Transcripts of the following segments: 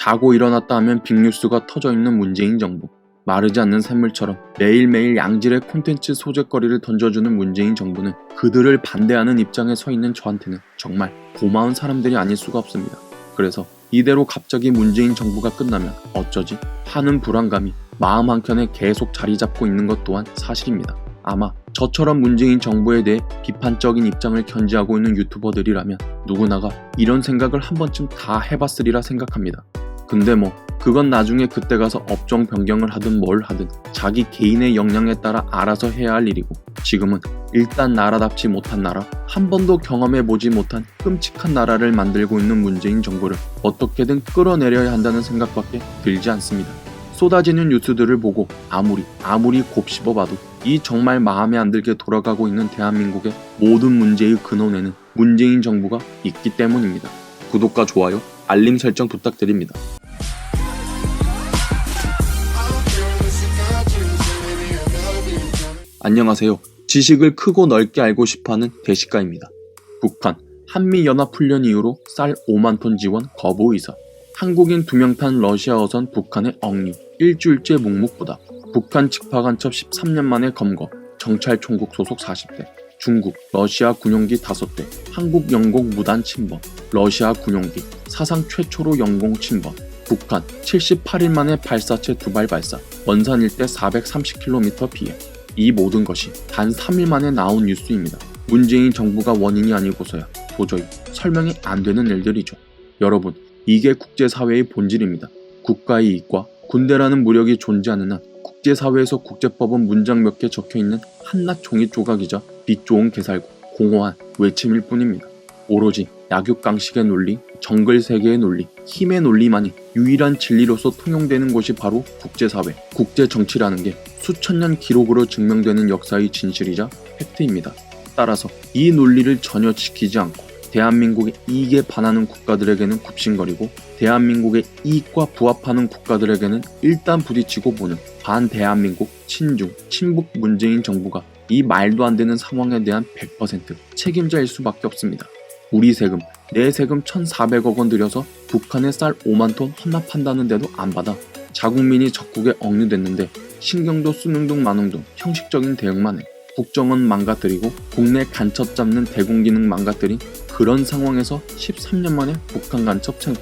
자고 일어났다 하면 빅뉴스가 터져있는 문재인 정부. 마르지 않는 샘물처럼 매일매일 양질의 콘텐츠 소재거리를 던져주는 문재인 정부는 그들을 반대하는 입장에 서 있는 저한테는 정말 고마운 사람들이 아닐 수가 없습니다. 그래서 이대로 갑자기 문재인 정부가 끝나면 어쩌지 하는 불안감이 마음 한켠에 계속 자리 잡고 있는 것 또한 사실입니다. 아마 저처럼 문재인 정부에 대해 비판적인 입장을 견지하고 있는 유튜버들이라면 누구나가 이런 생각을 한 번쯤 다 해봤으리라 생각합니다. 근데 그건 나중에 그때 가서 업종 변경을 하든 뭘 하든 자기 개인의 역량에 따라 알아서 해야 할 일이고, 지금은 일단 나라답지 못한 나라, 한 번도 경험해보지 못한 끔찍한 나라를 만들고 있는 문재인 정부를 어떻게든 끌어내려야 한다는 생각밖에 들지 않습니다. 쏟아지는 뉴스들을 보고 아무리 곱씹어봐도 이 정말 마음에 안 들게 돌아가고 있는 대한민국의 모든 문제의 근원에는 문재인 정부가 있기 때문입니다. 구독과 좋아요, 알림 설정 부탁드립니다. 안녕하세요. 지식을 크고 넓게 알고 싶어하는 대식가입니다. 북한 한미연합훈련 이후로 쌀 5만 톤 지원 거부 의사. 한국인 2명 탄 러시아어선 북한의 억류. 일주일째 묵묵부답. 북한 직파간첩 13년 만에 검거. 정찰 총국 소속 40대. 중국, 러시아 군용기 5대. 한국 영공 무단 침범. 러시아 군용기 사상 최초로 영공 침범. 북한 78일 만에 발사체 2발 발사. 원산 일대 430km 피해. 이 모든 것이 단 3일 만에 나온 뉴스입니다. 문재인 정부가 원인이 아니고서야 도저히 설명이 안 되는 일들이죠. 여러분, 이게 국제사회의 본질입니다. 국가의 이익과 군대라는 무력이 존재하는 한 국제사회에서 국제법은 문장 몇 개 적혀있는 한낱 종이 조각이자 빛 좋은 개살구, 공허한 외침일 뿐입니다. 오로지 약육강식의 논리, 정글세계의 논리, 힘의 논리만이 유일한 진리로서 통용되는 곳이 바로 국제사회, 국제정치라는 게 수천 년 기록으로 증명되는 역사의 진실이자 팩트입니다. 따라서 이 논리를 전혀 지키지 않고 대한민국의 이익에 반하는 국가들에게는 굽신거리고, 대한민국의 이익과 부합하는 국가들에게는 일단 부딪히고 보는 반대한민국, 친중, 친북 문재인 정부가 이 말도 안 되는 상황에 대한 100% 책임자일 수밖에 없습니다. 우리 세금, 내 세금 1,400억 원 들여서 북한에 쌀 5만 톤 헌납한다는데도 안 받아. 자국민이 적국에 억류됐는데 신경도 쓰는 둥 마는 둥 형식적인 대응만 해. 국정원 망가뜨리고 국내 간첩 잡는 대공기능 망가뜨린 그런 상황에서 13년 만에 북한 간첩 체포.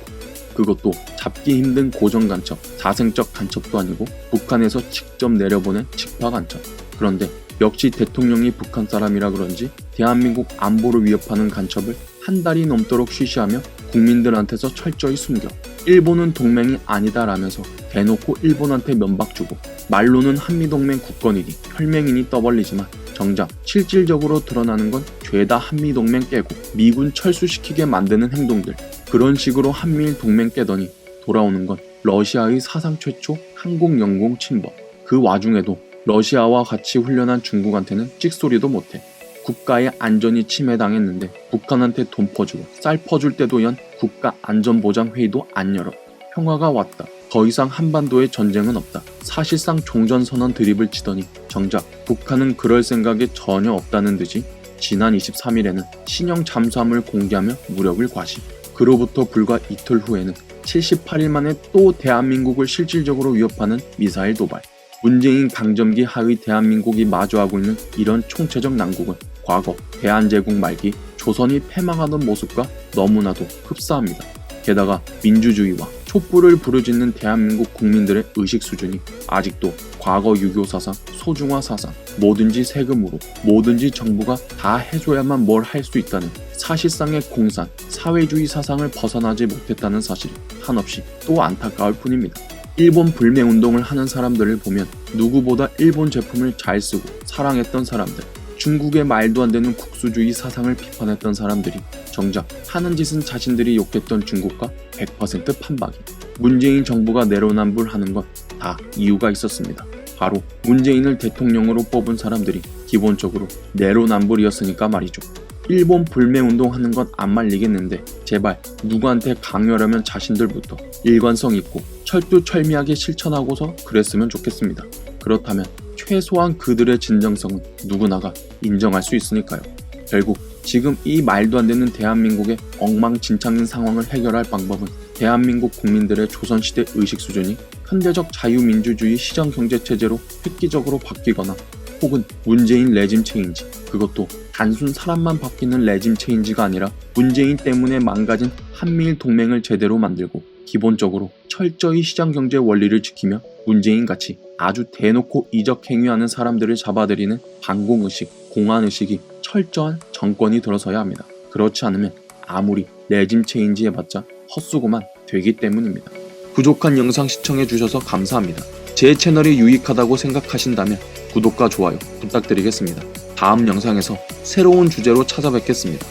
그것도 잡기 힘든 고정 간첩, 자생적 간첩도 아니고 북한에서 직접 내려보낸 직파 간첩. 그런데 역시 대통령이 북한 사람이라 그런지 대한민국 안보를 위협하는 간첩을 한 달이 넘도록 쉬쉬하며 국민들한테서 철저히 숨겨. 일본은 동맹이 아니다라면서 대놓고 일본한테 면박 주고, 말로는 한미동맹 국건이니 혈맹이니 떠벌리지만 정작 실질적으로 드러나는 건 죄다 한미동맹 깨고 미군 철수시키게 만드는 행동들. 그런 식으로 한미일 동맹 깨더니 돌아오는 건 러시아의 사상 최초 한국 영공 침범. 그 와중에도 러시아와 같이 훈련한 중국한테는 찍소리도 못해. 국가의 안전이 침해당했는데 북한한테 돈 퍼주고 쌀 퍼줄 때도 연 국가안전보장회의도 안 열어. 평화가 왔다. 더 이상 한반도에 전쟁은 없다. 사실상 종전선언 드립을 치더니 정작 북한은 그럴 생각이 전혀 없다는 듯이 지난 23일에는 신형 잠수함을 공개하며 무력을 과시. 그로부터 불과 이틀 후에는 78일 만에 또 대한민국을 실질적으로 위협하는 미사일 도발. 문재인 강점기 하의 대한민국이 마주하고 있는 이런 총체적 난국은 과거 대한제국 말기 조선이 패망하던 모습과 너무나도 흡사합니다. 게다가 민주주의와 촛불을 부르짖는 대한민국 국민들의 의식 수준이 아직도 과거 유교 사상, 소중화 사상, 뭐든지 세금으로, 뭐든지 정부가 다 해줘야만 뭘 할 수 있다는 사실상의 공산, 사회주의 사상을 벗어나지 못했다는 사실이 한없이 또 안타까울 뿐입니다. 일본 불매운동을 하는 사람들을 보면 누구보다 일본 제품을 잘 쓰고 사랑했던 사람들, 중국의 말도 안 되는 국수주의 사상을 비판했던 사람들이 정작 하는 짓은 자신들이 욕했던 중국과 100% 판박이. 문재인 정부가 내로남불하는 건 다 이유가 있었습니다. 바로 문재인을 대통령으로 뽑은 사람들이 기본적으로 내로남불이었으니까 말이죠. 일본 불매운동 하는 건 안 말리겠는데 제발 누구한테 강요하려면 자신들부터 일관성 있고 철두철미하게 실천하고서 그랬으면 좋겠습니다. 그렇다면 최소한 그들의 진정성은 누구나가 인정할 수 있으니까요. 결국 지금 이 말도 안 되는 대한민국의 엉망진창인 상황을 해결할 방법은 대한민국 국민들의 조선시대 의식 수준이 현대적 자유민주주의 시장경제체제로 획기적으로 바뀌거나 혹은 문재인 레짐 체인지, 그것도 단순 사람만 바뀌는 레짐 체인지가 아니라 문재인 때문에 망가진 한미일 동맹을 제대로 만들고 기본적으로 철저히 시장경제 원리를 지키며 문재인같이 아주 대놓고 이적 행위하는 사람들을 잡아들이는 반공의식, 공안의식이 철저한 정권이 들어서야 합니다. 그렇지 않으면 아무리 레짐 체인지 해봤자 헛수고만 되기 때문입니다. 부족한 영상 시청해주셔서 감사합니다. 제 채널이 유익하다고 생각하신다면 구독과 좋아요 부탁드리겠습니다. 다음 영상에서 새로운 주제로 찾아뵙겠습니다.